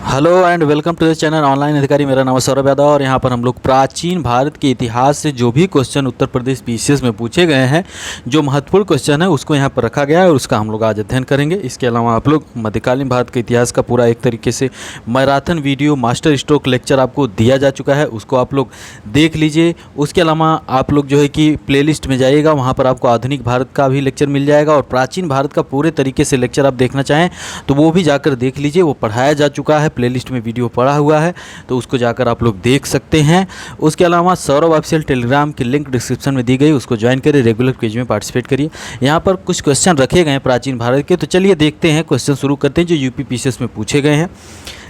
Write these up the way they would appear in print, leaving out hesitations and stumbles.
Hello and welcome to the channel online Adhikari. मेरा नाम है सौरभ यादव और यहाँ पर हम लोग प्राचीन भारत के इतिहास से जो भी क्वेश्चन उत्तर प्रदेश पीसीएस में पूछे गए हैं, जो महत्वपूर्ण क्वेश्चन है उसको यहाँ पर रखा गया है और उसका हम लोग आज अध्ययन करेंगे। इसके अलावा आप लोग मध्यकालीन भारत के इतिहास का पूरा एक तरीके से marathon video master stroke lecture आपको दिया जा चुका है, उसको आप लोग देख लीजिए। उसके अलावा आप लोग जो है कि प्लेलिस्ट में जाइएगा, वहाँ पर आपको आधुनिक भारत का भी लेक्चर मिल जाएगा और प्राचीन भारत का पूरे तरीके से लेक्चर आप देखना चाहें तो वो भी जाकर देख लीजिए, वो पढ़ाया जा चुका है, प्लेलिस्ट में वीडियो पड़ा हुआ है तो उसको जाकर आप लोग देख सकते हैं। उसके अलावा सौरभ ऑफिशियल टेलीग्राम की लिंक डिस्क्रिप्शन में दी गई, उसको ज्वाइन करिए, रेगुलर क्विज में पार्टिसिपेट करिए। यहाँ पर कुछ क्वेश्चन रखे गए हैं प्राचीन भारत के, तो चलिए देखते हैं, क्वेश्चन शुरू करते हैं जो यूपी पीसीएस में पूछे गए हैं।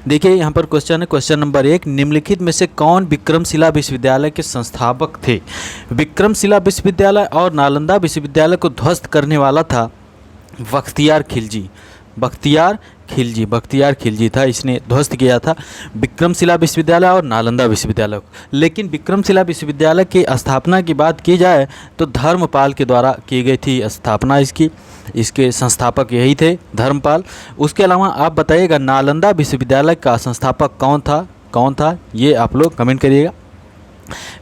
देखिए यहाँ पर क्वेश्चन है, क्वेश्चन नंबर 1, निम्नलिखित में से कौन विक्रमशिला विश्वविद्यालय के संस्थापक थे? विक्रमशिला विश्वविद्यालय और नालंदा विश्वविद्यालय को ध्वस्त करने वाला था बख्तियार खिलजी। बख्तियार खिलजी था, इसने ध्वस्त किया था विक्रमशिला विश्वविद्यालय और नालंदा विश्वविद्यालय को। लेकिन विक्रमशिला विश्वविद्यालय की स्थापना की बात की जाए तो धर्मपाल के द्वारा की गई थी स्थापना इसकी, इसके संस्थापक यही थे धर्मपाल। उसके अलावा आप बताइएगा नालंदा विश्वविद्यालय का संस्थापक कौन था ये आप लोग कमेंट करिएगा।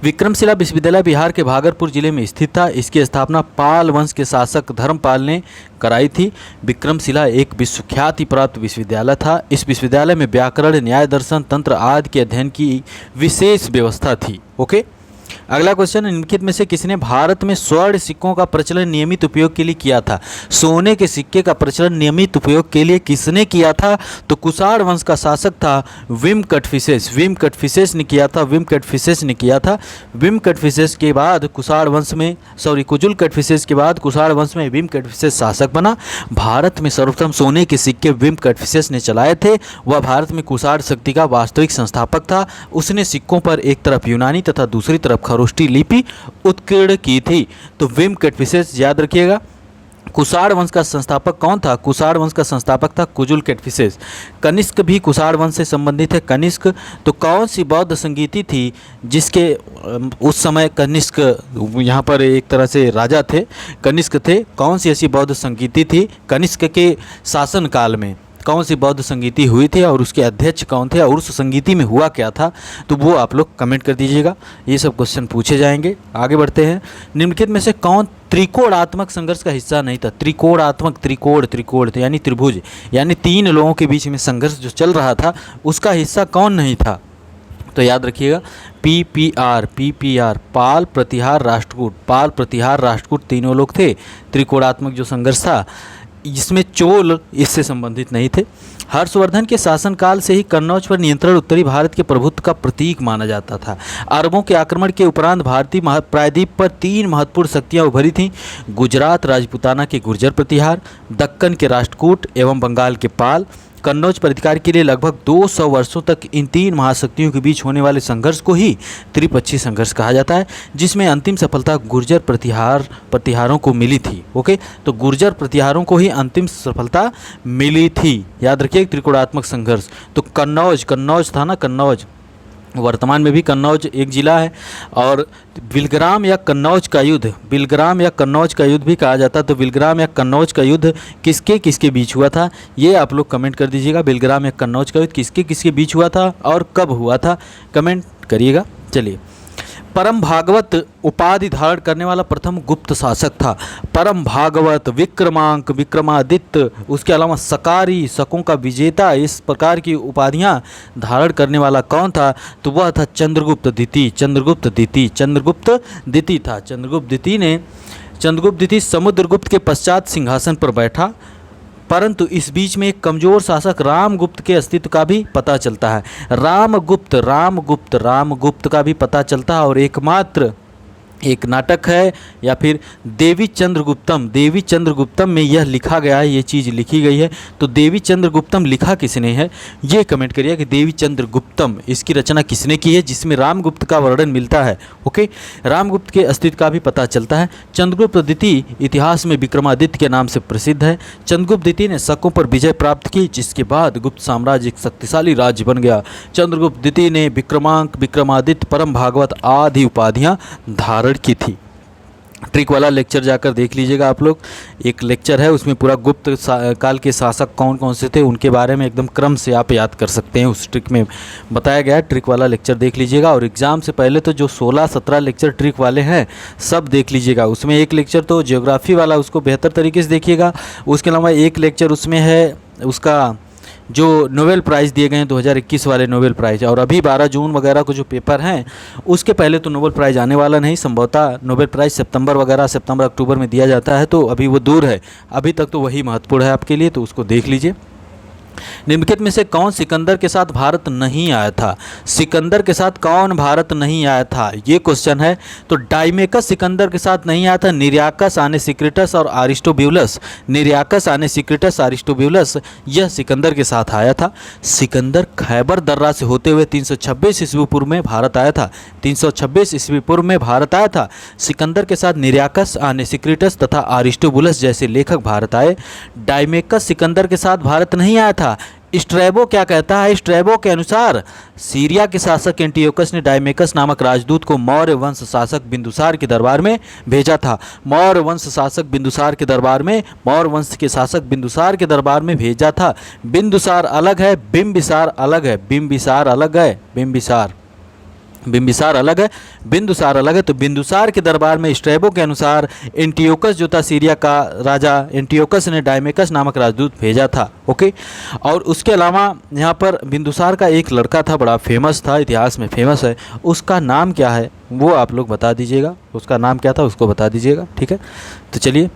विक्रमशिला विश्वविद्यालय बिहार के भागलपुर जिले में स्थित था। इसकी स्थापना पाल वंश के शासक धर्मपाल ने कराई थी। विक्रमशिला एक विश्वख्याति प्राप्त विश्वविद्यालय था। इस विश्वविद्यालय में व्याकरण, न्याय, दर्शन, तंत्र आदि के अध्ययन की विशेष व्यवस्था थी। ओके, अगला क्वेश्चन, निम्नलिखित में से किसने भारत में स्वर्ण सिक्कों का प्रचलन नियमित उपयोग के लिए किया था? सोने के सिक्के का प्रचलन नियमित उपयोग के लिए किसने किया था? तो कुषाण वंश का शासक था विम कटफिसेस ने किया था। विम कटफिसेस के बाद कुजुल कटफिसेस के बाद कुषाण वंश में विम कटफिसेस शासक बना। भारत में सर्वप्रथम सोने के सिक्के विम कटफिसेस ने चलाए थे। वह भारत में कुषाण शक्ति का वास्तविक संस्थापक था। उसने सिक्कों पर एक तरफ यूनानी तथा दूसरी तरफ खरोष्टी लिपि उत्कीर्ण की थी। तो विम कटफिसेस याद रखिएगा। कुषाण वंश का संस्थापक कौन था? कुषाण वंश का संस्थापक था कुजुल कटफिसेस। कनिष्क भी कुषाण वंश से संबंधित है। कनिष्क तो कौन सी बौद्ध संगीति थी जिसके उस समय कनिष्क यहाँ पर एक तरह से राजा थे, कनिष्क थे। कौन सी ऐसी बौद्ध संगीति थी कनिष्क के शासन काल में? कौन सी बौद्ध संगीति हुई थी और उसके अध्यक्ष कौन थे और उस संगीति में हुआ क्या था? तो वो आप लोग कमेंट कर दीजिएगा। ये सब क्वेश्चन पूछे जाएंगे। आगे बढ़ते हैं, निम्नलिखित में से कौन त्रिकोणात्मक संघर्ष का हिस्सा नहीं था? त्रिकोण यानी त्रिभुज, यानी 3 लोगों के बीच में संघर्ष जो चल रहा था उसका हिस्सा कौन नहीं था? तो याद रखिएगा PPR पाल, प्रतिहार, राष्ट्रकूट तीनों लोग थे। त्रिकोणात्मक जो संघर्ष था जिसमें चोल इससे संबंधित नहीं थे। हर्षवर्धन के शासनकाल से ही कन्नौज पर नियंत्रण उत्तरी भारत के प्रभुत्व का प्रतीक माना जाता था। अरबों के आक्रमण के उपरांत भारतीय प्रायद्वीप पर 3 महत्वपूर्ण शक्तियां उभरी थीं: गुजरात राजपूताना के गुर्जर प्रतिहार, दक्कन के राष्ट्रकूट एवं बंगाल के पाल। कन्नौज पर अधिकार के लिए लगभग 200 वर्षों तक इन 3 महाशक्तियों के बीच होने वाले संघर्ष को ही त्रिपक्षीय संघर्ष कहा जाता है, जिसमें अंतिम सफलता गुर्जर प्रतिहारों को मिली थी। ओके, तो गुर्जर प्रतिहारों को ही अंतिम सफलता मिली थी। याद रखिए त्रिकोणात्मक संघर्ष। तो कन्नौज था ना, कन्नौज वर्तमान में भी कन्नौज एक जिला है। और बिलग्राम या कन्नौज का युद्ध भी कहा जाता है। तो बिलग्राम या कन्नौज का युद्ध किसके बीच हुआ था ये आप लोग कमेंट कर दीजिएगा। बिलग्राम या कन्नौज का युद्ध किसके बीच हुआ था और कब हुआ था, कमेंट करिएगा। चलिए, परम भागवत उपाधि धारण करने वाला प्रथम गुप्त शासक था। परम भागवत, विक्रमादित्य, उसके अलावा सकारी, शकों का विजेता, इस प्रकार की उपाधियां धारण करने वाला कौन था? तो वह था चंद्रगुप्त द्वितीय था। चंद्रगुप्त द्वितीय समुद्रगुप्त के पश्चात सिंहासन पर बैठा, परंतु इस बीच में एक कमजोर शासक रामगुप्त के अस्तित्व का भी पता चलता है। रामगुप्त का भी पता चलता है। और एकमात्र एक नाटक है या फिर देवी चंद्रगुप्तम में यह लिखा गया है, ये चीज़ लिखी गई है। तो देवी चंद्रगुप्तम लिखा किसने है ये कमेंट करिए कि देवी चंद्रगुप्तम इसकी रचना किसने की है, जिसमें रामगुप्त का वर्णन मिलता है। ओके, रामगुप्त के अस्तित्व का भी पता चलता है। चंद्रगुप्त द्वितीय इतिहास में विक्रमादित्य के नाम से प्रसिद्ध है। चंद्रगुप्त द्वितीय ने शकों पर विजय प्राप्त की, जिसके बाद गुप्त साम्राज्य एक शक्तिशाली राज्य बन गया। चंद्रगुप्त द्वितीय ने विक्रमादित्य, परम भागवत आदि उपाधियाँ धारण की थी। ट्रिक वाला लेक्चर जाकर देख लीजिएगा आप लोग। एक लेक्चर है उसमें पूरा गुप्त काल के शासक कौन कौन से थे उनके बारे में एकदम क्रम से आप याद कर सकते हैं, उस ट्रिक में बताया गया है। ट्रिक वाला लेक्चर देख लीजिएगा। और एग्ज़ाम से पहले तो जो 16-17 लेक्चर ट्रिक वाले हैं सब देख लीजिएगा। उसमें एक लेक्चर तो ज्योग्राफी वाला, उसको बेहतर तरीके से देखिएगा। उसके अलावा एक लेक्चर उसमें है उसका जो नोबेल प्राइज़ दिए गए हैं 2021 वाले नोबेल प्राइज़, और अभी 12 जून वगैरह को जो पेपर हैं उसके पहले तो नोबेल प्राइज़ आने वाला नहीं। संभवतः नोबेल प्राइज़ सितंबर अक्टूबर में दिया जाता है, तो अभी वो दूर है। अभी तक तो वही महत्वपूर्ण है आपके लिए, तो उसको देख लीजिए। निम्नलिखित में से कौन सिकंदर के साथ भारत नहीं आया था? सिकंदर के साथ कौन भारत नहीं आया था, ये क्वेश्चन है। तो डाइमेकस सिकंदर के साथ नहीं आया था, निरियाकस आने सिक्रेटस और अरिस्टोब्यूलस, निरियाकस आने सिक्रेटस अरिस्टोब्यूलस, यह सिकंदर के साथ आया था। सिकंदर खैबर दर्रा से होते हुए 326 ईस्वी पूर्व में भारत आया था, 326 ईस्वी पूर्व में भारत आया था। सिकंदर के साथ निरियाकस आने सिक्रेटस तथा अरिस्टोबुलस जैसे लेखक भारत आए। डाइमेकस सिकंदर के साथ भारत नहीं आया था। स्ट्रैबो क्या कहता है? स्ट्रैबो के अनुसार सीरिया के शासक एंटियोकस ने डाइमेकस नामक राजदूत को मौर्य वंश शासक बिंदुसार के दरबार में भेजा था। मौर्य वंश शासक बिंदुसार के दरबार में, मौर्य वंश के शासक बिंदुसार के दरबार में भेजा था। बिंदुसार अलग है, बिंबिसार अलग है, बिंबिसार अलग है, बिंबिसार अलग है, बिंदुसार अलग है। तो बिंदुसार के दरबार में स्ट्रैबो के अनुसार एंटियोकस जो था सीरिया का राजा, एंटियोकस ने डाइमेकस नामक राजदूत भेजा था। ओके। और उसके अलावा यहाँ पर बिंदुसार का एक लड़का था, बड़ा फेमस था, इतिहास में फेमस है। उसका नाम क्या है वो आप लोग बता दीजिएगा। उसका नाम क्या था उसको बता दीजिएगा, ठीक है। तो चलिए,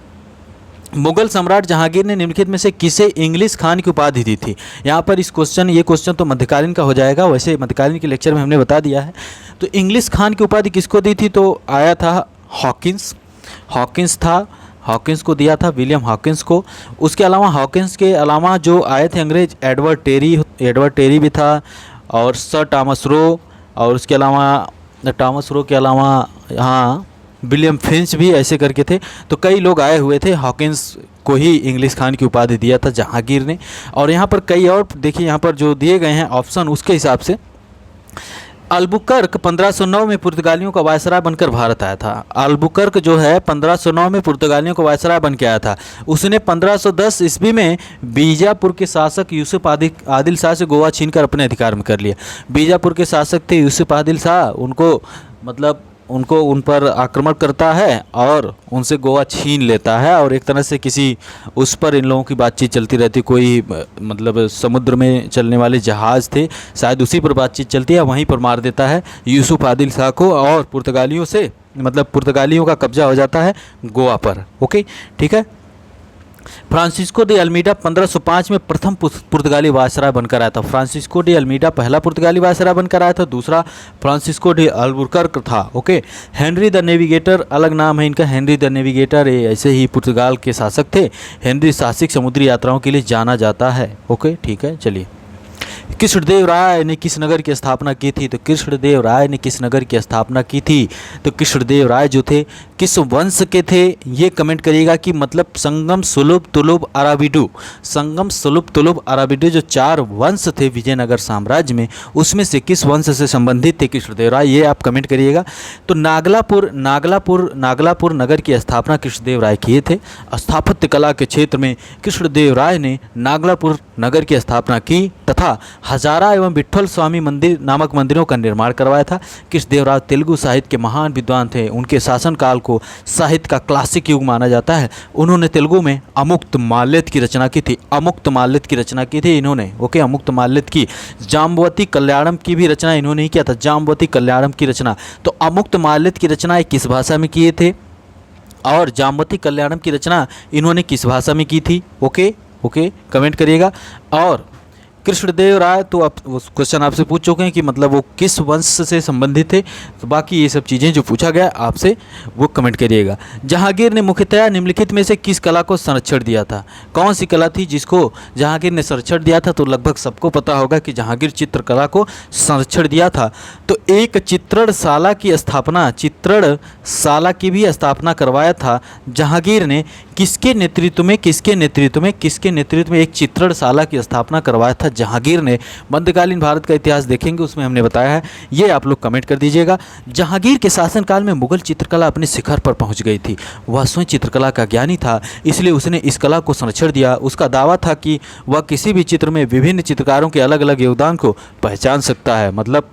मुगल सम्राट जहांगीर ने निम्नलिखित में से किसे इंग्लिश खान की उपाधि दी थी? यहाँ पर ये क्वेश्चन तो मध्यकालीन का हो जाएगा, वैसे मध्यकालीन के लेक्चर में हमने बता दिया है। तो इंग्लिश खान की उपाधि किसको दी थी? तो आया था हॉकिंस था, हॉकिंस को दिया था, विलियम हॉकिंस को। उसके अलावा हॉकिंस के अलावा जो आए थे अंग्रेज, एडवर्ड टेरी भी था, और सर टॉमस रो, और उसके अलावा टॉमस रो के अलावा हाँ विलियम फिंच भी ऐसे करके थे। तो कई लोग आए हुए थे। हॉकिंस को ही इंग्लिश खान की उपाधि दिया था जहांगीर ने। और यहाँ पर कई और देखिए, यहाँ पर जो दिए गए हैं ऑप्शन उसके हिसाब से अल्बुकर्क 1509 में पुर्तगालियों का वायसराय बनकर भारत आया था। अल्बुकर्क जो है 1509 में पुर्तगालियों का वायसराय बन के आया था। उसने 1510 ईस्वी में बीजापुर के शासक यूसुफ आदिल शाह से गोवा छीनकर अपने अधिकार में कर लिया। बीजापुर के शासक थे यूसुफ आदिल शाह, उनको उन पर आक्रमण करता है और उनसे गोवा छीन लेता है। और एक तरह से किसी उस पर इन लोगों की बातचीत चलती रहती, कोई मतलब समुद्र में चलने वाले जहाज़ थे, शायद उसी पर बातचीत चलती है, वहीं पर मार देता है यूसुफ आदिल शाह को, और पुर्तगालियों का कब्जा हो जाता है गोवा पर। ओके, ठीक है। फ्रांसिस्को de अल्मीडा 1505 में प्रथम पुर्तगाली वायसराय बनकर आया था। फ्रांसिस्को de अल्मीडा पहला पुर्तगाली वायसराय बनकर आया था, दूसरा फ्रांसिस्को de अल्बुकर्क था। ओके। हेनरी द नेविगेटर अलग नाम है इनका, हेनरी द नेविगेटर, ये ऐसे ही पुर्तगाल के शासक थे। हेनरी साहसिक समुद्री यात्राओं के लिए जाना जाता है। ओके, ठीक है। चलिए, कृष्णदेव राय ने किस नगर की स्थापना की थी? तो कृष्णदेव राय ने किस नगर की स्थापना की थी? तो कृष्णदेव राय जो थे किस वंश के थे ये कमेंट करिएगा कि मतलब संगम, सुलभ, तुलुभ, अराबिडू, संगम, सुलभ, तुलुभ, अराबिडू जो 4 वंश थे विजयनगर साम्राज्य में, उसमें से किस वंश से संबंधित थे कृष्णदेव राय, ये आप कमेंट करिएगा। तो नागलापुर नगर की स्थापना कृष्णदेव राय किए थे। स्थापत्य कला के क्षेत्र में कृष्णदेव राय ने नागलापुर नगर की स्थापना की तथा हजारा एवं विट्ठल स्वामी मंदिर नामक मंदिरों का निर्माण करवाया था। कृष्णदेव राय तेलुगु साहित्य के महान विद्वान थे। उनके शासनकाल को साहित्य का क्लासिक युग माना जाता है। उन्होंने तेलुगु में अमुक्तमाल्यद की रचना की थी, इन्होंने। ओके, अमुक्तमाल्यद की। जाम्बवती कल्याणम की भी रचना इन्होंने ही किया था, जाम्बवती कल्याणम की रचना। तो अमुक्तमाल्यद की रचना किस भाषा में किए थे और जाम्बवती कल्याणम की रचना इन्होंने किस भाषा में की थी? ओके, कमेंट करिएगा। और कृष्णदेव राय तो आप क्वेश्चन आपसे पूछ चुके हैं कि मतलब वो किस वंश से संबंधित थे। तो बाकी ये सब चीज़ें जो पूछा गया आपसे वो कमेंट करिएगा। जहांगीर ने मुख्यतया निम्नलिखित में से किस कला को संरक्षण दिया था? कौन सी कला थी जिसको जहांगीर ने संरक्षण दिया था? तो लगभग सबको पता होगा कि जहांगीर चित्रकला को संरक्षण दिया था। तो एक चित्रणशाला की भी स्थापना करवाया था जहांगीर ने। किसके नेतृत्व में एक चित्रणशाला की स्थापना करवाया था जहांगीर ने? मध्यकालीन भारत का इतिहास देखेंगे, उसमें हमने बताया है, ये आप लोग कमेंट कर दीजिएगा। जहांगीर के शासनकाल में मुगल चित्रकला अपने शिखर पर पहुंच गई थी। वह स्वयं चित्रकला का ज्ञानी था, इसलिए उसने इस कला को संरक्षण दिया। उसका दावा था कि वह किसी भी चित्र में विभिन्न चित्रकारों के अलग अलग योगदान को पहचान सकता है। मतलब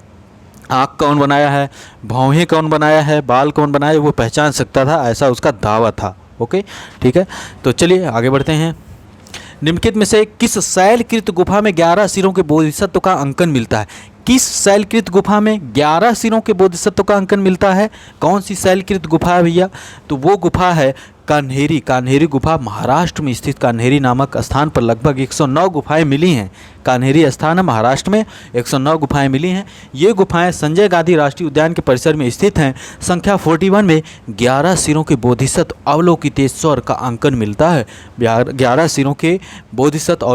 आँख कौन बनाया है, भौहें कौन बनाया है, बाल कौन बनाया है, वो पहचान सकता था, ऐसा उसका दावा था। ओके, ठीक है, तो चलिए आगे बढ़ते हैं। निम्नलिखित में से किस शैलकृत गुफा में 11 सिरों के बोधिसत्व का अंकन मिलता है? किस शैलकृत गुफा में 11 सिरों के बोधिसत्व का अंकन मिलता है? कौन सी शैलकृत गुफा है भैया? तो वो गुफा है कान्हेरी। कान्हेरी गुफा महाराष्ट्र में स्थित कान्हेरी नामक स्थान पर लगभग 109 गुफाएं मिली हैं। कान्हेरी स्थान है महाराष्ट्र में, 109 गुफाएं मिली हैं। ये गुफाएं संजय गांधी राष्ट्रीय उद्यान के परिसर में स्थित हैं। संख्या 41 में 11 सिरों के बोधिसत्व अवलोकितेश्वर का अंकन मिलता है। 11 सिरों के बोधिसत्व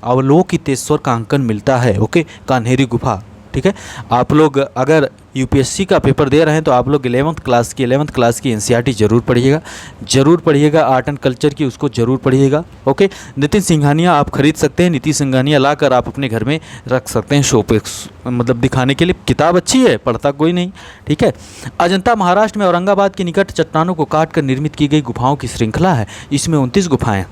अवलोकितेश्वर का अंकन मिलता है। ओके, कान्हेरी गुफा, ठीक है। आप लोग अगर यूपीएससी का पेपर दे रहे हैं तो आप लोग 11th क्लास की एनसीईआरटी जरूर पढ़िएगा। आर्ट एंड कल्चर की उसको जरूर पढ़िएगा। ओके, नितिन सिंघानिया आप खरीद सकते हैं, नितिन सिंघानिया लाकर आप अपने घर में रख सकते हैं शो पे, मतलब दिखाने के लिए। किताब अच्छी है, पढ़ता कोई नहीं, ठीक है। अजंता महाराष्ट्र में औरंगाबाद के निकट चट्टानों को काट कर निर्मित की गई गुफाओं की श्रृंखला है। इसमें 29 गुफाएँ।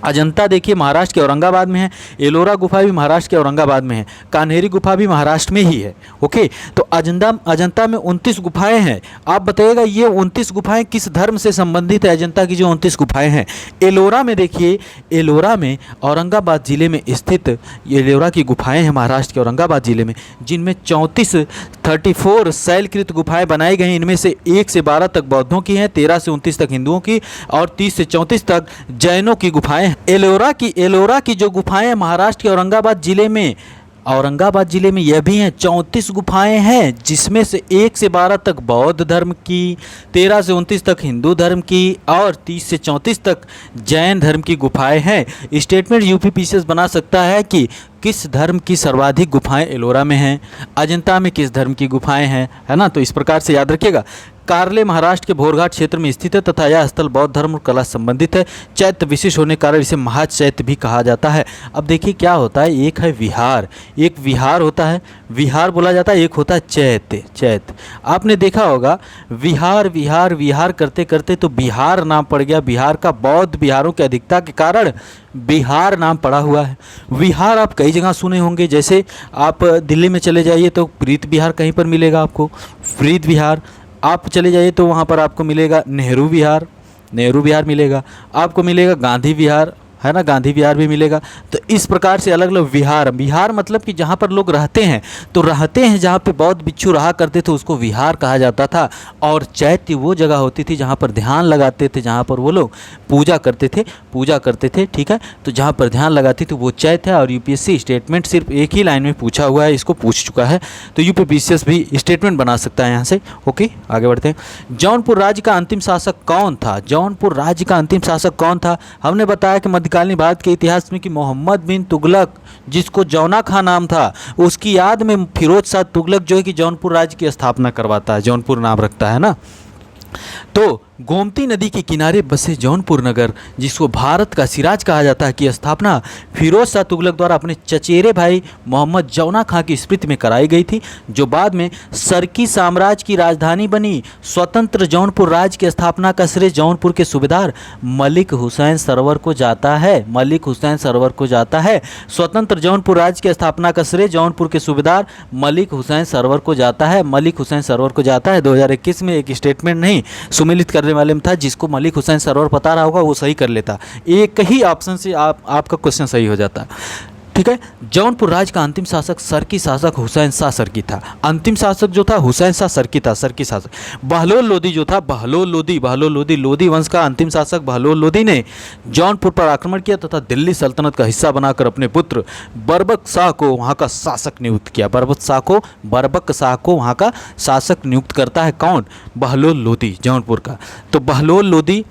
अजंता देखिए महाराष्ट्र के औरंगाबाद में है, एलोरा गुफा भी महाराष्ट्र के औरंगाबाद में है, कान्हेरी गुफा भी महाराष्ट्र में ही है। ओके, तो अजंता में 29 गुफाएं हैं। आप बताइएगा ये 29 गुफाएं किस धर्म से संबंधित है? अजंता की जो 29 गुफाएं हैं। एलोरा में देखिए, एलोरा में औरंगाबाद जिले में स्थित एलोरा की गुफाएँ हैं महाराष्ट्र के औरंगाबाद जिले में, जिनमें 34 शैलकृत गुफाएँ बनाई गई। इनमें से 1 से 12 तक बौद्धों की हैं, 13 से 29 तक हिंदुओं की और 30 से 34 तक जैनों की गुफाएँ। एलोरा की जो गुफाएं महाराष्ट्र के औरंगाबाद जिले में यह भी हैं। 34 गुफाएं हैं, जिसमें से 1 से 12 तक बौद्ध धर्म की, 13 से 29 तक हिंदू धर्म की और 30 से 34 तक जैन धर्म की गुफाएं हैं। स्टेटमेंट यूपीपीसीएस बना सकता है कि किस धर्म की सर्वाधिक गुफाएं एलोरा में हैं, अजंता में किस धर्म की गुफाएं हैं, है ना। तो इस प्रकार से याद रखिएगा। कार्ले महाराष्ट्र के भोरघाट क्षेत्र में स्थित है तथा यह स्थल बौद्ध धर्म और कला संबंधित है। चैत्य विशिष्ट होने के कारण इसे महाचैत्य भी कहा जाता है। अब देखिए क्या होता है, एक है विहार, एक विहार होता है, विहार बोला जाता है, एक होता है चैत्य। आपने देखा होगा विहार करते करते तो बिहार नाम पड़ गया। बिहार का बौद्ध बिहारों की अधिकता के कारण बिहार नाम पड़ा हुआ है। विहार आप कई जगह सुने होंगे, जैसे आप दिल्ली में चले जाइए तो प्रीत विहार कहीं पर मिलेगा आपको, प्रीत विहार। आप चले जाइए तो वहाँ पर आपको मिलेगा नेहरू विहार मिलेगा, आपको मिलेगा गांधी विहार, है ना, गांधी विहार भी मिलेगा। तो इस प्रकार से अलग अलग विहार मतलब कि जहाँ पर लोग रहते हैं, तो जहाँ पे बौद्ध भिक्षु रहा करते थे उसको विहार कहा जाता था। और चैत्य वो जगह होती थी जहाँ पर ध्यान लगाते थे, जहाँ पर वो लोग पूजा करते थे, ठीक है। तो जहाँ पर ध्यान लगाते थे वो चैत्य है। और यूपीएससी स्टेटमेंट सिर्फ एक ही लाइन में पूछा हुआ है, इसको पूछ चुका है, तो यूपीपीसीएस भी स्टेटमेंट बना सकता है यहाँ से। ओके, आगे बढ़ते हैं। जौनपुर राज्य का अंतिम शासक कौन था? हमने बताया कि मध्यकालीन भारत के इतिहास में कि मोहम्मद बिन तुगलक, जिसको जौना खां नाम था, उसकी याद में फिरोज शाह तुगलक जो है कि जौनपुर राज्य की स्थापना करवाता है, जौनपुर नाम रखता है ना। तो गोमती नदी के किनारे बसे जौनपुर नगर, जिसको भारत का सिराज कहा जाता है, की स्थापना फिरोज शाह तुगलक द्वारा अपने चचेरे भाई मोहम्मद जौना खां की स्मृति में कराई गई थी, जो बाद में सरकी साम्राज्य की राजधानी बनी। स्वतंत्र जौनपुर राज्य की स्थापना का श्रेय जौनपुर के सूबेदार मलिक हुसैन सरवर को जाता है। स्वतंत्र जौनपुर राज्य की स्थापना का श्रेय जौनपुर के सूबेदार मलिक हुसैन सरवर को जाता है। 2021 में एक स्टेटमेंट नहीं सुमेलित करने वाले में था, जिसको मलिक हुसैन सरवर पता रहा होगा वो सही कर लेता, एक ही ऑप्शन से आपका क्वेश्चन सही हो जाता, ठीक है। जौनपुर राज्य का अंतिम शासक सरकी शासक हुसैन शाह सरकी था। अंतिम शासक जो था हुसैन शाह सरकी था, सरकी शासक। बहलोल लोदी जो था, लोदी वंश का अंतिम शासक बहलोल लोदी ने जौनपुर पर आक्रमण किया तथा दिल्ली सल्तनत का हिस्सा बनाकर अपने पुत्र बरबक शाह को वहाँ का शासक नियुक्त किया। बरबक शाह को वहाँ का शासक नियुक्त करता है कौन? बहलोल लोदी, जौनपुर का। तो बहलोल लोदी,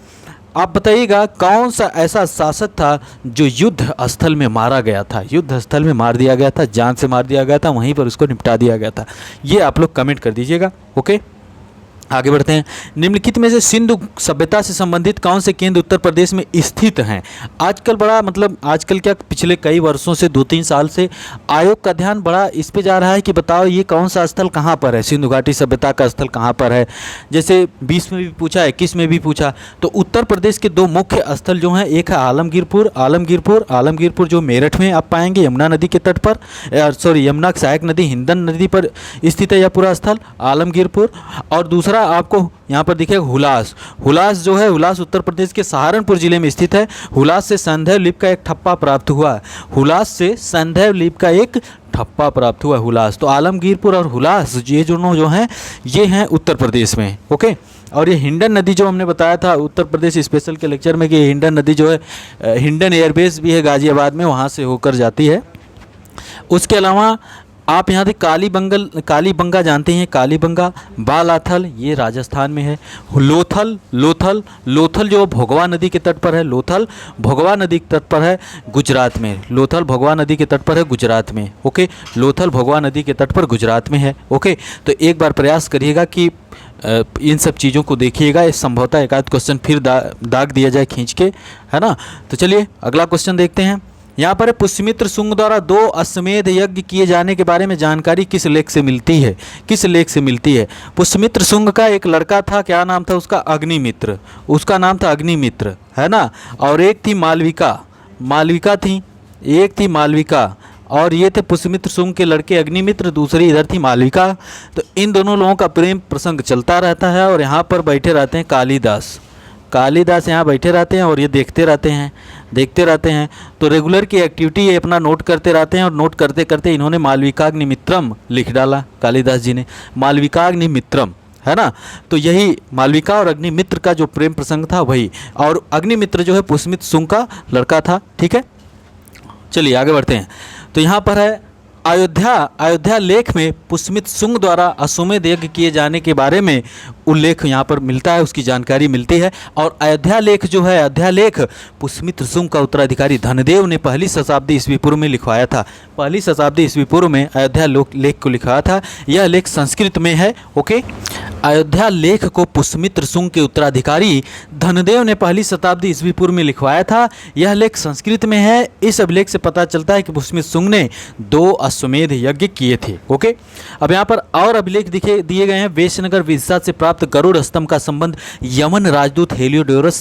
आप बताइएगा कौन सा ऐसा शासक था जो युद्ध स्थल में मारा गया था, मार दिया गया था, जान से मार दिया गया था, वहीं पर उसको निपटा दिया गया था। ये आप लोग कमेंट कर दीजिएगा। ओके, आगे बढ़ते हैं। निम्नलिखित में से सिंधु सभ्यता से संबंधित कौन से केंद्र उत्तर प्रदेश में स्थित हैं? आजकल बड़ा मतलब आजकल क्या पिछले कई वर्षों से 2-3 साल से आयोग का ध्यान बड़ा इस पे जा रहा है कि बताओ ये कौन सा स्थल कहाँ पर है, सिंधु घाटी सभ्यता का स्थल कहाँ पर है। जैसे 20 में भी पूछा, 21 में भी पूछा। तो उत्तर प्रदेश के 2 मुख्य स्थल जो हैं, एक है आलमगीरपुर जो मेरठ में आप पाएंगे, यमुना नदी के तट पर, यमुना सहायक नदी हिंदन नदी पर स्थित है यह पूरा स्थल आलमगीरपुर। और दूसरा आपको यहाँ पर दिखेगा हुलास जो है, हुलास उत्तर प्रदेश के सहारनपुर जिले में स्थित है। हुलास से संदैव लिपि का एक ठप्पा प्राप्त हुआ है, हुलास से संदैव लिपि का एक ठप्पा प्राप्त हुआ है हुलास। तो आलमगीरपुर और हुलास ये दोनों जो हैं ये हैं उत्तर प्रदेश में। ओके, और ये हिंडन नदी जो हमने बताया था उत्तर प्रदेश स्पेशल के लेक्चर में कि हिंडन नदी जो है, हिंडन एयरबेस भी है गाजियाबाद में, वहाँ से होकर जाती है। उसके अलावा आप यहाँ से कालीबंगा जानते हैं, कालीबंगा, बालाथल ये राजस्थान में है। लोथल जो भोगवा नदी के तट पर है, लोथल भोगवा नदी के तट पर है गुजरात में, लोथल भोगवा नदी के तट पर है गुजरात में। ओके, लोथल भोगवा नदी के तट पर गुजरात में है। ओके, तो एक बार प्रयास करिएगा कि इन सब चीज़ों को देखिएगा, इस संभवतः एक आध क्वेश्चन फिर दाग दिया जाए खींच के, है ना। तो चलिए अगला क्वेश्चन देखते हैं। यहाँ पर पुष्यमित्र शुंग द्वारा 2 अश्वमेध यज्ञ किए जाने के बारे में जानकारी किस लेख से मिलती है? पुष्यमित्र शुंग का एक लड़का था, क्या नाम था उसका? अग्निमित्र, उसका नाम था अग्निमित्र, है ना। और एक थी मालविका थी, एक थी मालविका, और ये थे पुष्यमित्र शुंग के लड़के अग्निमित्र, दूसरी इधर थी मालविका। तो इन दोनों लोगों का प्रेम प्रसंग चलता रहता है और यहाँ पर बैठे रहते हैं कालिदास यहाँ बैठे रहते हैं और ये देखते रहते हैं। तो रेगुलर की एक्टिविटी ये अपना नोट करते रहते हैं और नोट करते करते इन्होंने मालविकाग्निमित्रम लिख डाला, कालिदास जी ने मालविकाग्निमित्रम, है ना। तो यही मालविका और अग्निमित्र का जो प्रेम प्रसंग था वही, और अग्निमित्र जो है पुष्यमित्र शुंग का लड़का था। ठीक है, चलिए आगे बढ़ते हैं। तो यहाँ पर है अयोध्या लेख में पुष्यमित्र शुंग द्वारा अश्वमेध यज्ञ किए जाने के बारे में उल्लेख यहाँ पर मिलता है, उसकी जानकारी मिलती है। और अयोध्या लेख जो है, अयोध्या लेख पुष्यमित्र शुंग का उत्तराधिकारी धनदेव ने 1ली शताब्दी ईस्वी पूर्व में लिखवाया था। 1ली शताब्दी ईस्वी पूर्व में अयोध्या लेख को लिखवाया था। यह लेख संस्कृत में है। ओके, अयोध्या लेख को पुष्यमित्र शुंग के उत्तराधिकारी धनदेव ने 1ली शताब्दी ईस्वी पूर्व में लिखवाया था। यह लेख संस्कृत में है। इस अभिलेख से पता चलता है कि पुष्यमित्र शुंग ने 2 अश्वमेध यज्ञ किए थे। ओके, अब यहाँ पर और अभिलेख दिए गए हैं। वेशनगर विदिशा से प्राप्त गरुड़ स्तंभ का संबंध यमन राजदूत हेलियोडोरस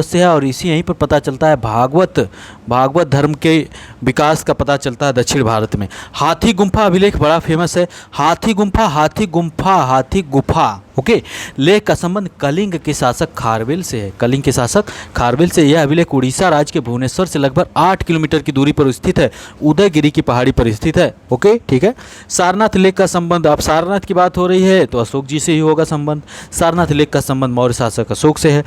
से है, और इसी यहीं पर पता चलता है भागवत धर्म के विकास का पता चलता है दक्षिण भारत में। हाथी गुम्फा अभिलेख बड़ा फेमस है, हाथी गुफा। ओके, लेख का संबंध कलिंग के शासक खारवेल से है। यह अभिलेख उड़ीसा राज्य के भुवनेश्वर से लगभग 8 किलोमीटर की दूरी पर स्थित है, उदयगिरी की पहाड़ी पर स्थित है। ओके, ठीक है। सारनाथ लेख का संबंध, अब सारनाथ की बात हो रही है तो अशोक जी से ही होगा संबंध। सारनाथ लेख का संबंध मौर्य शासक अशोक से है।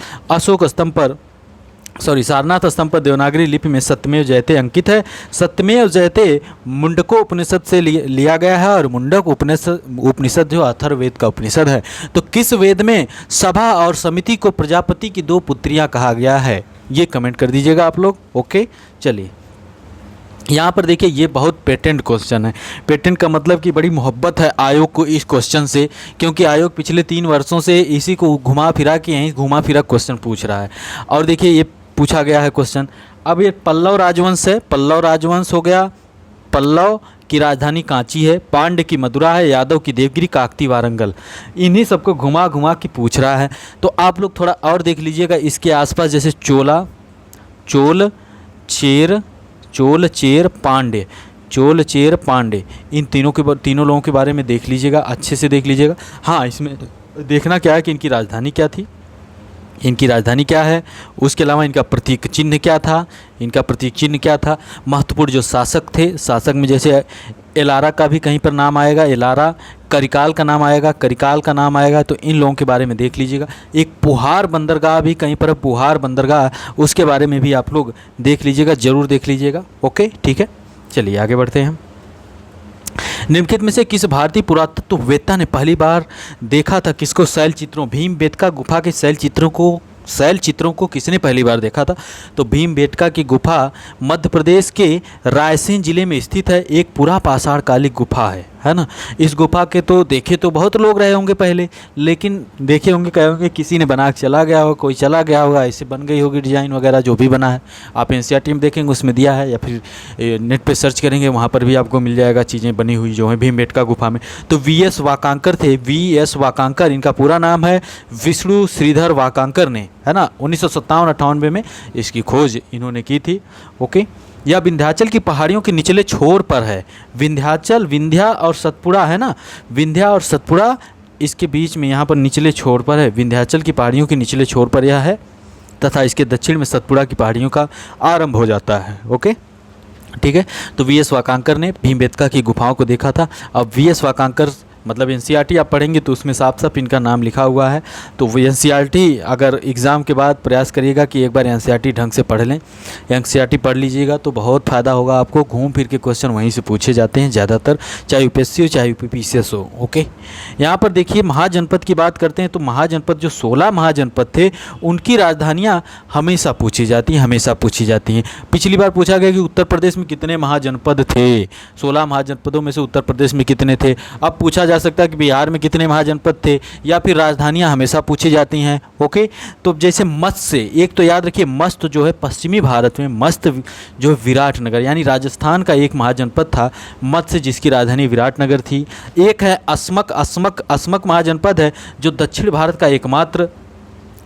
सारनाथ स्तंभ पर देवनागरी लिपि में सत्यमेव जयते अंकित है। सत्यमेव जयते मुंडको उपनिषद से लिया गया है, और मुंडक उपनिषद जो अथर्ववेद का उपनिषद है। तो किस वेद में सभा और समिति को प्रजापति की 2 पुत्रियां कहा गया है? ये कमेंट कर दीजिएगा आप लोग। ओके, चलिए यहाँ पर देखिए, ये बहुत पेटेंट क्वेश्चन है। पेटेंट का मतलब कि बड़ी मोहब्बत है आयोग को इस क्वेश्चन से, क्योंकि आयोग पिछले 3 वर्षों से इसी को घुमा फिरा क्वेश्चन पूछ रहा है। और देखिए ये पूछा गया है क्वेश्चन। अब ये पल्लव राजवंश है, पल्लव राजवंश हो गया। पल्लव की राजधानी कांची है, पांड्य की मदुरा है, यादव की देवगिरी, काकती वारंगल। इन्हीं सबको घुमा के पूछ रहा है। तो आप लोग थोड़ा और देख लीजिएगा इसके आसपास, जैसे चोल चेर पांड्य, इन तीनों लोगों के बारे में देख लीजिएगा, अच्छे से देख लीजिएगा। हाँ, इसमें देखना क्या है कि इनकी राजधानी क्या है, उसके अलावा इनका प्रतीक चिन्ह क्या था, महत्वपूर्ण जो शासक में जैसे एलारा का भी कहीं पर नाम आएगा, एलारा, करिकाल का नाम आएगा, तो इन लोगों के बारे में देख लीजिएगा। एक पुहार बंदरगाह भी कहीं पर, उसके बारे में भी आप लोग देख लीजिएगा, ज़रूर देख लीजिएगा। ओके, ठीक है, चलिए आगे बढ़ते हैं हम। निम्नलिखित में से किस भारतीय पुरातत्ववेत्ता ने पहली बार देखा था किसको? शैलचित्रों, भीमबेटका गुफा के शैलचित्रों को किसने पहली बार देखा था? तो भीमबेटका की गुफा मध्य प्रदेश के रायसेन जिले में स्थित है, एक पुरा पाषाण कालिक गुफा है है ना। इस गुफा के तो देखे तो बहुत लोग रहे होंगे पहले, लेकिन देखे होंगे कहे होंगे किसी ने बना के चला गया होगा, कोई चला गया होगा, ऐसे बन गई होगी डिज़ाइन वगैरह जो भी बना है। आप एनसीईआरटी में देखेंगे उसमें दिया है, या फिर नेट पे सर्च करेंगे वहाँ पर भी आपको मिल जाएगा चीज़ें बनी हुई जो है भीमबेटका गुफा में। तो वी.एस. वाकांकर थे, वी.एस. वाकांकर, इनका पूरा नाम है विष्णु श्रीधर वाकांकर ने, है ना, 1957-98 में इसकी खोज इन्होंने की थी। ओके, यह विंध्याचल की पहाड़ियों के निचले छोर पर है। विंध्याचल, विंध्या और सतपुड़ा है ना, विंध्या और सतपुड़ा इसके बीच में यहाँ पर निचले छोर पर है। विंध्याचल की पहाड़ियों के निचले छोर पर यह है तथा इसके दक्षिण में सतपुड़ा की पहाड़ियों का आरंभ हो जाता है। ओके, ठीक है। तो वी.एस. वाकांकर ने भीमबेटका की गुफाओं को देखा था। अब वी.एस. वाकांकर मतलब एनसीईआरटी आप पढ़ेंगे तो उसमें साफ साफ इनका नाम लिखा हुआ है। तो वो एनसीईआरटी अगर एग्ज़ाम के बाद प्रयास करिएगा कि एक बार एनसीईआरटी ढंग से पढ़ लें, एनसीईआरटी पढ़ लीजिएगा तो बहुत फ़ायदा होगा आपको। घूम फिर के क्वेश्चन वहीं से पूछे जाते हैं ज़्यादातर, चाहे यूपीएससी हो चाहे यूपीपीसीएस हो। ओके, यहाँ पर देखिए महाजनपद की बात करते हैं तो महाजनपद जो 16 महाजनपद थे उनकी राजधानियाँ हमेशा पूछी जाती हैं, हमेशा पूछी जाती हैं। पिछली बार पूछा गया कि उत्तर प्रदेश में कितने महाजनपद थे, 16 महाजनपदों में से उत्तर प्रदेश में कितने थे। अब पूछा जा सकता है कि बिहार में कितने महाजनपद थे, या फिर राजधानियां हमेशा पूछी जाती हैं। ओके, तो जैसे मत्स्य, एक तो याद रखिए मस्त जो है पश्चिमी भारत में मस्त जो विराटनगर यानी राजस्थान का एक महाजनपद था मत्स्य, जिसकी राजधानी विराटनगर थी। एक है अस्मक, अस्मक महाजनपद है जो दक्षिण भारत का एकमात्र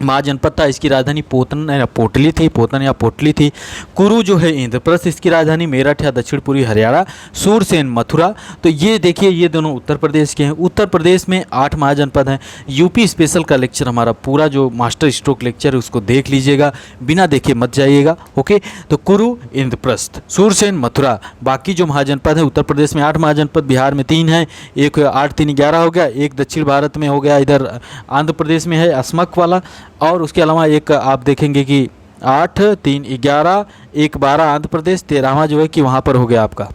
महाजनपद था, इसकी राजधानी पोटली थी, पोतन या पोटली थी। कुरु जो है इंद्रप्रस्थ, इसकी राजधानी मेरठ या दक्षिण पूर्वी हरियाणा। सूरसेन मथुरा। तो ये देखिए ये दोनों उत्तर प्रदेश के हैं। उत्तर प्रदेश में 8 महाजनपद हैं। यूपी स्पेशल का लेक्चर हमारा पूरा जो मास्टर स्ट्रोक लेक्चर है उसको देख लीजिएगा, बिना देखे मत जाइएगा। ओके, तो कुरु, इंद्रप्रस्थ, सूरसेन, मथुरा। बाकी जो महाजनपद है उत्तर प्रदेश में 8 महाजनपद, बिहार में 3 हैं, एक 8 3 11 हो गया, एक दक्षिण भारत में हो गया, इधर आंध्र प्रदेश में है अस्मक वाला, और उसके अलावा एक आप देखेंगे कि 8 3 11, एक 12 आंध्र प्रदेश, 13वां जो है कि वहाँ पर हो गया आपका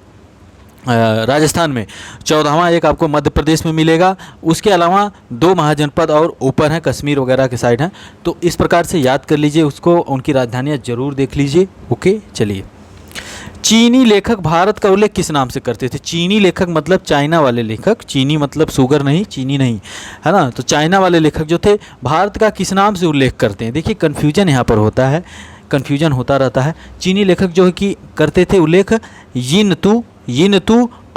राजस्थान में, 14वां एक आपको मध्य प्रदेश में मिलेगा। उसके अलावा 2 महाजनपद और ऊपर हैं कश्मीर वगैरह के साइड हैं। तो इस प्रकार से याद कर लीजिए उसको, उनकी राजधानियाँ जरूर देख लीजिए। ओके, चलिए। चीनी लेखक भारत का उल्लेख किस नाम से करते थे? चीनी लेखक मतलब चाइना वाले लेखक, चीनी मतलब शुगर नहीं, चीनी नहीं, है ना। तो चाइना वाले लेखक जो थे भारत का किस नाम से उल्लेख करते हैं? देखिए कन्फ्यूजन यहाँ पर होता है, कन्फ्यूजन होता रहता है। चीनी लेखक जो है कि करते थे उल्लेख यिनतू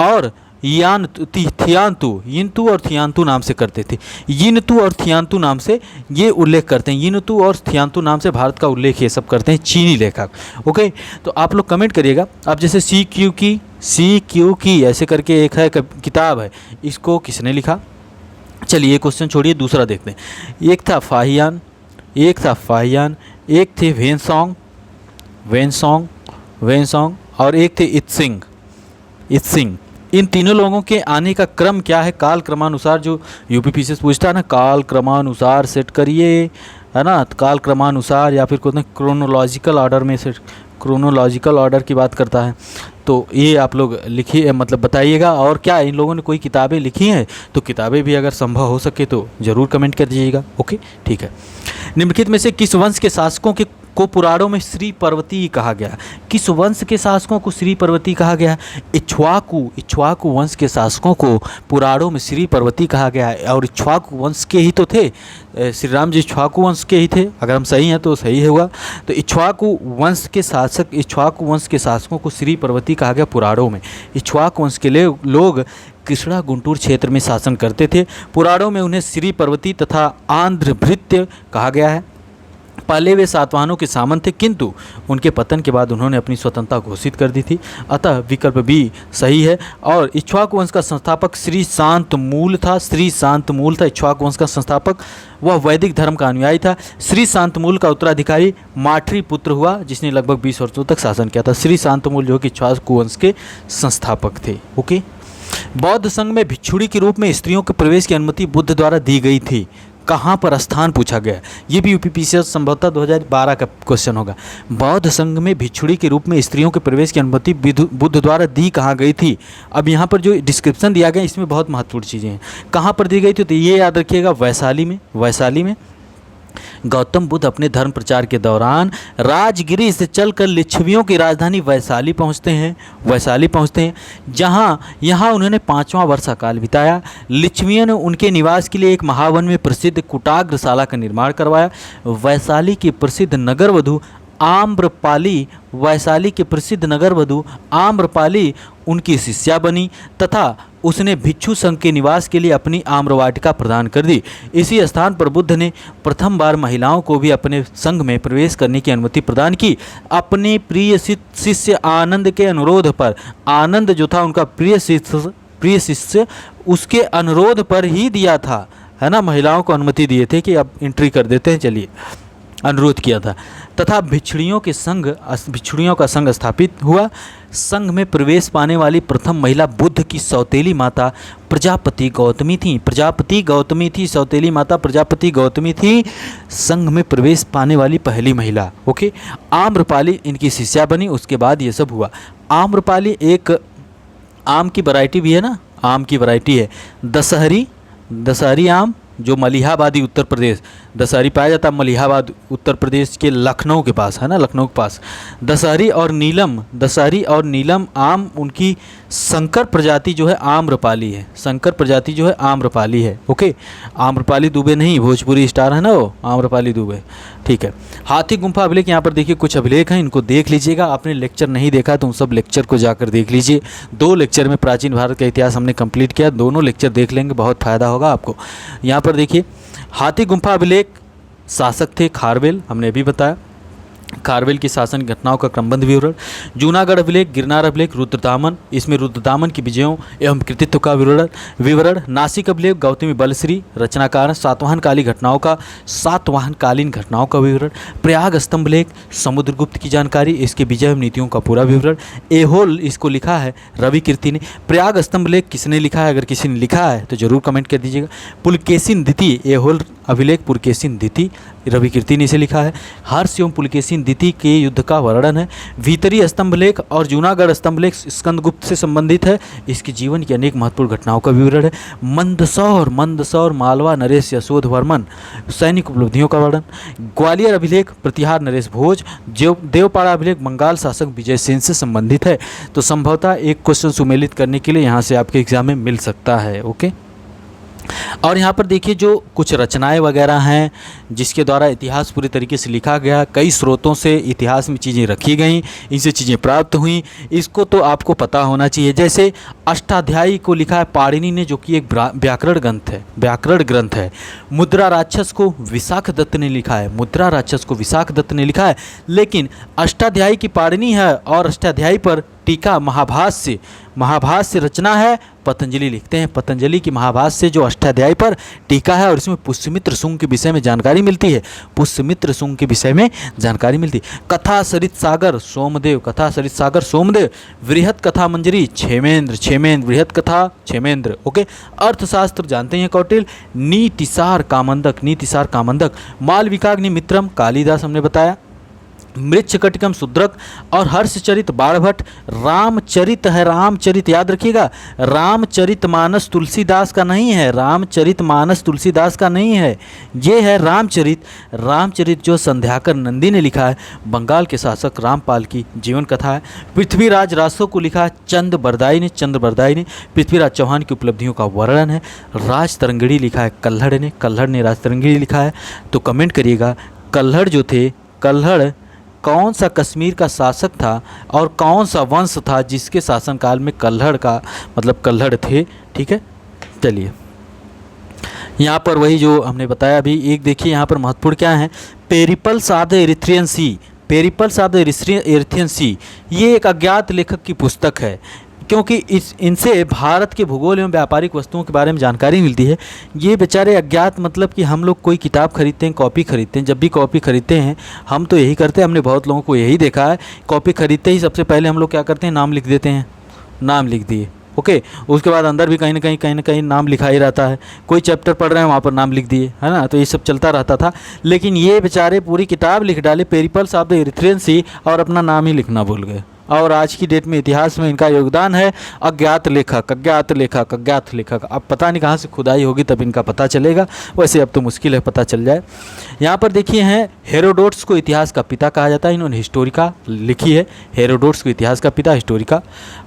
और यिनतू और थियांतु नाम से करते थे। यिनतू और थियांतु नाम से ये उल्लेख करते हैं, यिनतू और थियांतु नाम से भारत का उल्लेख ये सब करते हैं चीनी लेखक। ओके, तो आप लोग कमेंट करिएगा। आप जैसे सी क्यू की ऐसे करके एक है किताब है, इसको किसने लिखा? चलिए ये क्वेश्चन छोड़िए, दूसरा देखते हैं। एक था फाहियान, एक थे वेनसोंग और एक थे इत्सिंग। इन तीनों लोगों के आने का क्रम क्या है? काल क्रमानुसार, जो यूपीपीसीएस पूछता है ना, काल क्रमानुसार सेट करिए, है ना, काल क्रमानुसार, या फिर कोई क्रोनोलॉजिकल ऑर्डर में सेट, क्रोनोलॉजिकल ऑर्डर की बात करता है। तो ये आप लोग लिखिए, मतलब बताइएगा। और क्या इन लोगों ने कोई किताबें लिखी हैं? तो किताबें भी अगर संभव हो सके तो ज़रूर कमेंट कर दीजिएगा। ओके, ठीक है। निम्नलिखित में से किस वंश के शासकों को पुराणों में श्री पर्वती कहा गया? किस वंश के शासकों को श्री पर्वती कहा गया? इक्ष्वाकु वंश के शासकों को पुराणों में श्री पर्वती कहा गया है। और इक्ष्वाकु वंश के ही तो थे, श्री राम जी इक्ष्वाकु वंश के ही थे। अगर हम सही हैं तो सही होगा। तो इक्ष्वाकु वंश के शासकों को श्री पर्वती कहा गया पुराणों में। इक्ष्वाकु वंश के लोग कृष्णा गुंटूर क्षेत्र में शासन करते थे। पुराणों में उन्हें श्री पर्वती तथा आंध्रभृत्य कहा गया है। पहले वे सातवाहनों के सामंत थे, किंतु उनके पतन के बाद उन्होंने अपनी स्वतंत्रता घोषित कर दी थी। अतः विकल्प बी सही है। और इक्ष्वाकु वंश का संस्थापक श्री शांतमूल था। इक्ष्वाकु वंश का संस्थापक, वह वैदिक धर्म का अनुयायी था। श्री शांतमूल का उत्तराधिकारी माठरी पुत्र हुआ, जिसने लगभग 20 वर्षों तक शासन किया था। श्री शांतमूल जो कि इक्ष्वाकु वंश के संस्थापक थे। ओके, बौद्ध संघ में भिक्षुणी के रूप में स्त्रियों के प्रवेश की अनुमति बुद्ध द्वारा दी गई थी। कहाँ पर स्थान पूछा गया? ये भी यूपीपीसीएस संभवतः 2012 का क्वेश्चन होगा। बौद्ध संघ में भिक्षुणी के रूप में स्त्रियों के प्रवेश की अनुमति बुद्ध द्वारा दी कहाँ गई थी? अब यहाँ पर जो डिस्क्रिप्शन दिया गया इसमें बहुत महत्वपूर्ण चीज़ें हैं। कहाँ पर दी गई थी? तो ये याद रखिएगा, वैशाली में। गौतम बुद्ध अपने धर्म प्रचार के दौरान राजगिरी से चलकर लिच्छवियों की राजधानी वैशाली पहुंचते हैं यहाँ उन्होंने 5वां वर्षा काल बिताया। लिच्छवियों ने उनके निवास के लिए एक महावन में प्रसिद्ध कुटाग्रशाला का निर्माण करवाया। वैशाली की प्रसिद्ध नगर वधु आम्रपाली उनकी शिष्या बनी तथा उसने भिक्षु संघ के निवास के लिए अपनी आम्रवाटिका प्रदान कर दी। इसी स्थान पर बुद्ध ने प्रथम बार महिलाओं को भी अपने संघ में प्रवेश करने की अनुमति प्रदान की। अपने प्रिय शिष्य आनंद के अनुरोध पर, आनंद जो था उनका प्रिय शिष्य, उसके अनुरोध पर ही दिया था, है ना, महिलाओं को अनुमति दिए थे कि अब एंट्री कर देते हैं, चलिए, अनुरोध किया था। तथा भिक्षुणियों का संघ स्थापित हुआ। संघ में प्रवेश पाने वाली प्रथम महिला बुद्ध की सौतेली माता प्रजापति गौतमी थी। सौतेली माता प्रजापति गौतमी थी संघ में प्रवेश पाने वाली पहली महिला। ओके, आम्रपाली इनकी शिष्या बनी। उसके बाद ये सब हुआ। आम्रपाली एक आम की वैरायटी भी है ना, आम की वैरायटी है। दशहरी आम जो मलिहाबादी उत्तर प्रदेश, दशहरी पाया जाता है मलिहाबाद उत्तर प्रदेश के लखनऊ के पास, है ना, लखनऊ के पास। दशहरी और नीलम आम उनकी संकर प्रजाति जो है आम्रपाली है। ओके, आम्रपाली दुबे नहीं, भोजपुरी स्टार है ना वो, आम्रपाली दुबे, ठीक है। हाथी गुम्फा अभिलेख, यहाँ पर देखिए कुछ अभिलेख हैं, इनको देख लीजिएगा। आपने लेक्चर नहीं देखा तो उन सब लेक्चर को जाकर देख लीजिए। 2 लेक्चर में प्राचीन भारत का इतिहास हमने कंप्लीट किया, दोनों लेक्चर देख लेंगे, बहुत फ़ायदा होगा आपको। यहाँ पर देखिए हाथी गुम्फा अभिलेख, शासक थे खारवेल, हमने अभी बताया, खारवेल की शासन घटनाओं का क्रमबद्ध विवरण। जूनागढ़ अभिलेख, गिरनार अभिलेख, रुद्रदामन, इसमें रुद्रदामन की विजयों एवं कृतित्व का विवरण। नासिक अभिलेख, गौतमी बलश्री रचनाकार, सातवाहनकालीन घटनाओं का विवरण। प्रयाग स्तंभ लेख, समुद्रगुप्त की जानकारी, इसके विजय एवं नीतियों का पूरा विवरण। एहोल, इसको लिखा है रवि कीर्ति ने। प्रयाग स्तंभ लेख किसने लिखा है? अगर किसी ने लिखा है तो जरूर कमेंट कर दीजिएगा। पुलकेशिन द्वितीय, एहोल अभिलेख पुलकेशिन द्वितीय, रवि कीर्ति ने इसे लिखा है। हर्ष एवं पुलकेशिन द्वितीय के युद्ध का वर्णन है। भीतरी स्तंभ लेख और जूनागढ़ स्तंभ लेख स्कंदगुप्त से संबंधित है, इसके जीवन की अनेक महत्वपूर्ण घटनाओं का विवरण है। मंदसौर मालवा नरेश यशोधवर्मन, सैनिक उपलब्धियों का वर्णन। ग्वालियर अभिलेख प्रतिहार नरेश भोज। देवपाड़ा अभिलेख बंगाल शासक विजय सेन से संबंधित है। तो संभवतः एक क्वेश्चन सुमेलित करने के लिए यहाँ से आपके एग्जाम में मिल सकता है। ओके, और यहाँ पर देखिए जो कुछ रचनाएं वगैरह हैं जिसके द्वारा इतिहास पूरी तरीके से लिखा गया, कई स्रोतों से इतिहास में चीज़ें रखी गई, इनसे चीज़ें प्राप्त हुई, इसको तो आपको पता होना चाहिए। जैसे अष्टाध्यायी को लिखा है पाणिनि ने, जो कि एक व्याकरण ग्रंथ है। मुद्रा राक्षस को विशाख दत्त ने लिखा है, लेकिन अष्टाध्यायी की पाणिनि है और अष्टाध्यायी पर टीका महाभाष्य रचना है, पतंजलि लिखते हैं। पतंजलि की महाभाष्य जो अष्टाध्यायी पर टीका है, और इसमें पुष्यमित्र शुंग के विषय में जानकारी मिलती है। कथा सरित सागर सोमदेव, वृहत कथा मंजरी क्षेमेंद्र, वृहत कथा क्षेमेंद्र। ओके, अर्थशास्त्र जानते हैं कौटिल्य। नीतिसार कामंदक, मालविकाग्नि मित्रम कालिदास हमने बताया। मृच्छकटिकम शुद्रक और हर्षचरित बाणभट्ट। रामचरित है, रामचरित याद रखिएगा, रामचरितमानस तुलसीदास का नहीं है, ये है रामचरित जो संध्याकर नंदी ने लिखा है। बंगाल के शासक रामपाल की जीवन कथा है। पृथ्वीराज रासो को लिखा है चंद्रबरदाई ने। पृथ्वीराज चौहान की उपलब्धियों का वर्णन है। राजतरंगिणी लिखा है कल्हड़ ने राजतरंगिणी लिखा है। तो कमेंट करिएगा, कल्हड़ कौन सा कश्मीर का शासक था और कौन सा वंश था जिसके शासनकाल में कल्हड़ थे। ठीक है, चलिए यहाँ पर वही जो हमने बताया अभी। एक देखिए यहाँ पर महत्वपूर्ण क्या है, पेरिपल्स ऑफ द इरिथ्रियन सी, ये एक अज्ञात लेखक की पुस्तक है, क्योंकि इनसे भारत के भूगोल एवं व्यापारिक वस्तुओं के बारे में जानकारी मिलती है। ये बेचारे अज्ञात, मतलब कि हम लोग कोई किताब खरीदते हैं, कॉपी खरीदते हैं, जब भी कॉपी खरीदते हैं हम तो यही करते हैं, हमने बहुत लोगों को यही देखा है, कॉपी खरीदते ही सबसे पहले हम लोग क्या करते हैं, नाम लिख देते हैं, नाम लिख दिए। ओके, उसके बाद अंदर भी कहीं ना कहीं नाम लिखा ही रहता है। कोई चैप्टर पढ़ रहे हैं वहाँ पर नाम लिख दिए, है ना, तो ये सब चलता रहता था। लेकिन ये बेचारे पूरी किताब लिख डाले पेरिपल्स ऑफ द इरिथ्रियन सी और अपना नाम ही लिखना भूल गए। और आज की डेट में इतिहास में इनका योगदान है अज्ञात लेखक, अज्ञात लेखक, अज्ञात लेखक। अब पता नहीं कहाँ से खुदाई होगी तब इनका पता चलेगा, वैसे अब तो मुश्किल है पता चल जाए। यहाँ पर देखिए हैं हेरोडोट्स को इतिहास का पिता कहा जाता है, इन्होंने हिस्टोरिका लिखी है, हेरोडोट्स को इतिहास का पिता हिस्टोरिका।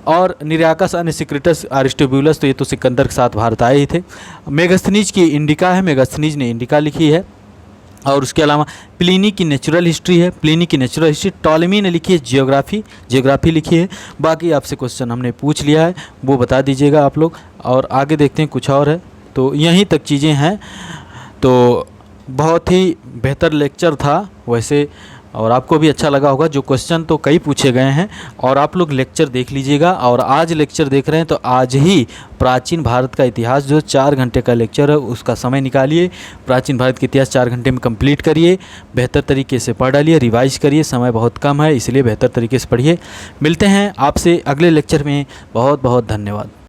और निराकस अनसिक्रिटस अरिस्टोब्यूलस, तो ये तो सिकंदर के साथ भारत आए ही थे। मेगास्थनीज की इंडिका है, मेगास्थनीज ने इंडिका लिखी है। और उसके अलावा प्लिनी की नेचुरल हिस्ट्री है, प्लिनी की नेचुरल हिस्ट्री। टॉलेमी ने लिखी है जियोग्राफी लिखी है। बाकी आपसे क्वेश्चन हमने पूछ लिया है, वो बता दीजिएगा आप लोग। और आगे देखते हैं कुछ और है, तो यहीं तक चीज़ें हैं। तो बहुत ही बेहतर लेक्चर था वैसे, और आपको भी अच्छा लगा होगा। जो क्वेश्चन तो कई पूछे गए हैं, और आप लोग लेक्चर देख लीजिएगा। और आज लेक्चर देख रहे हैं तो आज ही प्राचीन भारत का इतिहास जो 4 घंटे का लेक्चर है उसका समय निकालिए, प्राचीन भारत का इतिहास 4 घंटे में कंप्लीट करिए, बेहतर तरीके से पढ़ डालिए, रिवाइज करिए। समय बहुत कम है इसलिए बेहतर तरीके से पढ़िए। मिलते हैं आपसे अगले लेक्चर में। बहुत बहुत धन्यवाद।